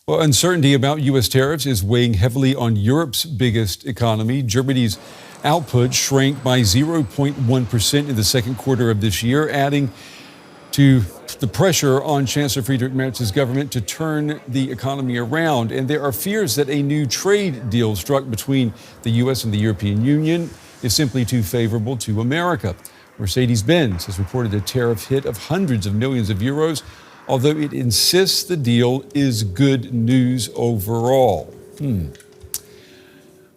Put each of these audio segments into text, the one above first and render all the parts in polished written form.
Well, uncertainty about U.S. tariffs is weighing heavily on Europe's biggest economy. Germany's output shrank by 0.1% in the second quarter of this year, adding to the pressure on Chancellor Friedrich Merz's government to turn the economy around. And there are fears that a new trade deal struck between the U.S. and the European Union is simply too favorable to America. Mercedes-Benz has reported a tariff hit of hundreds of millions of euros, although it insists the deal is good news overall.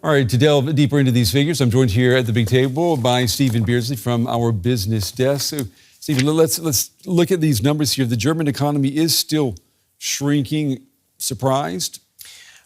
All right, to delve deeper into these figures, I'm joined here at the big table by Stephen Beardsley from our business desk. So, Stephen, let's look at these numbers here. The German economy is still shrinking. Surprised?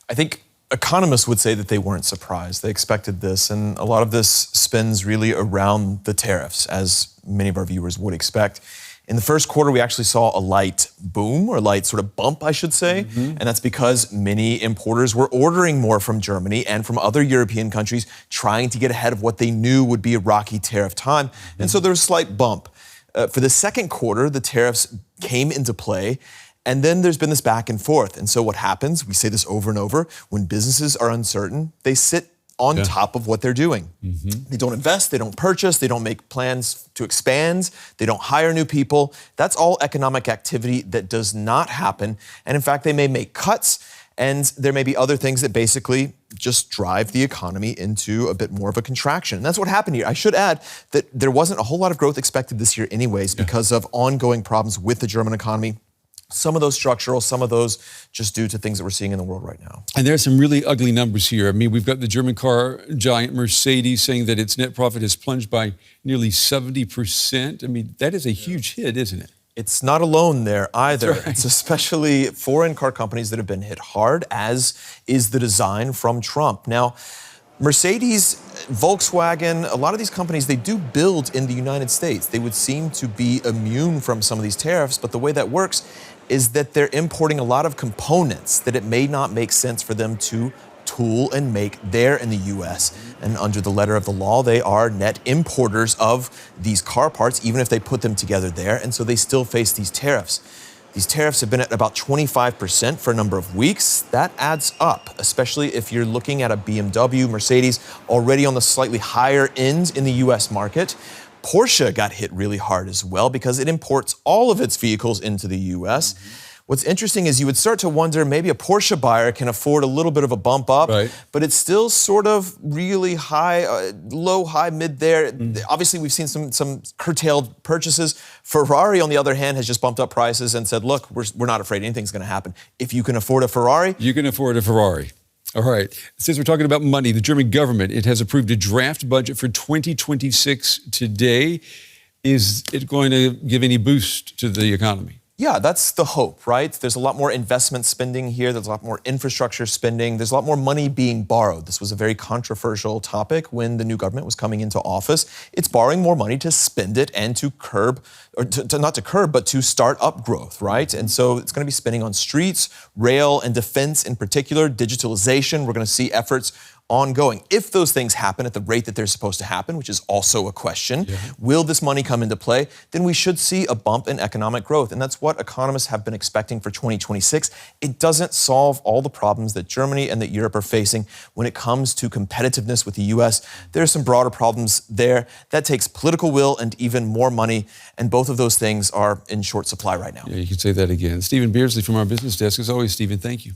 I think economists would say that they weren't surprised. They expected this, and a lot of this spins really around the tariffs, as many of our viewers would expect. In the first quarter, we actually saw a light boom, or light sort of bump, I should say. And that's because many importers were ordering more from Germany and from other European countries, trying to get ahead of what they knew would be a rocky tariff time. And so there was a slight bump. For the second quarter, the tariffs came into play, and then there's been this back and forth. And so what happens, we say this over and over, when businesses are uncertain, they sit on top of what they're doing. They don't invest, they don't purchase, they don't make plans to expand, they don't hire new people. That's all economic activity that does not happen. And in fact, they may make cuts, and there may be other things that basically just drive the economy into a bit more of a contraction. And that's what happened here. I should add that there wasn't a whole lot of growth expected this year anyways because of ongoing problems with the German economy. Some of those structural, some of those just due to things that we're seeing in the world right now. And there's some really ugly numbers here. I mean, we've got the German car giant Mercedes saying that its net profit has plunged by nearly 70%. I mean, that is a huge hit, isn't it? It's not alone there either. Right. It's especially foreign car companies that have been hit hard, as is the design from Trump. Now, Mercedes, Volkswagen, a lot of these companies, they do build in the United States. They would seem to be immune from some of these tariffs, but the way that works is that they're importing a lot of components that it may not make sense for them to tool and make there in the U.S. And under the letter of the law, they are net importers of these car parts, even if they put them together there, and so they still face these tariffs. These tariffs have been at about 25% for a number of weeks. That adds up, especially if you're looking at a BMW, Mercedes, already on the slightly higher end in the US market. Porsche got hit really hard as well because it imports all of its vehicles into the US. What's interesting is you would start to wonder, maybe a Porsche buyer can afford a little bit of a bump up, but it's still sort of really high, low, high, mid there. Obviously, we've seen some curtailed purchases. Ferrari, on the other hand, has just bumped up prices and said, look, we're not afraid anything's going to happen. If you can afford a Ferrari, you can afford a Ferrari. All right. Since we're talking about money, the German government, it has approved a draft budget for 2026 today. Is it going to give any boost to the economy? Yeah, that's the hope, right? There's a lot more investment spending here. There's a lot more infrastructure spending. There's a lot more money being borrowed. This was a very controversial topic when the new government was coming into office. It's borrowing more money to spend it and to curb, or not to curb, but to start up growth, right? And so it's going to be spending on streets, rail, and defense in particular, digitalization. We're going to see efforts ongoing. If those things happen at the rate that they're supposed to happen, which is also a question, will this money come into play? Then we should see a bump in economic growth. And that's what economists have been expecting for 2026. It doesn't solve all the problems that Germany and that Europe are facing when it comes to competitiveness with the US. There are some broader problems there. That takes political will and even more money. And both of those things are in short supply right now. Yeah, you can say that again. Stephen Beardsley from our business desk. As always, Stephen, thank you.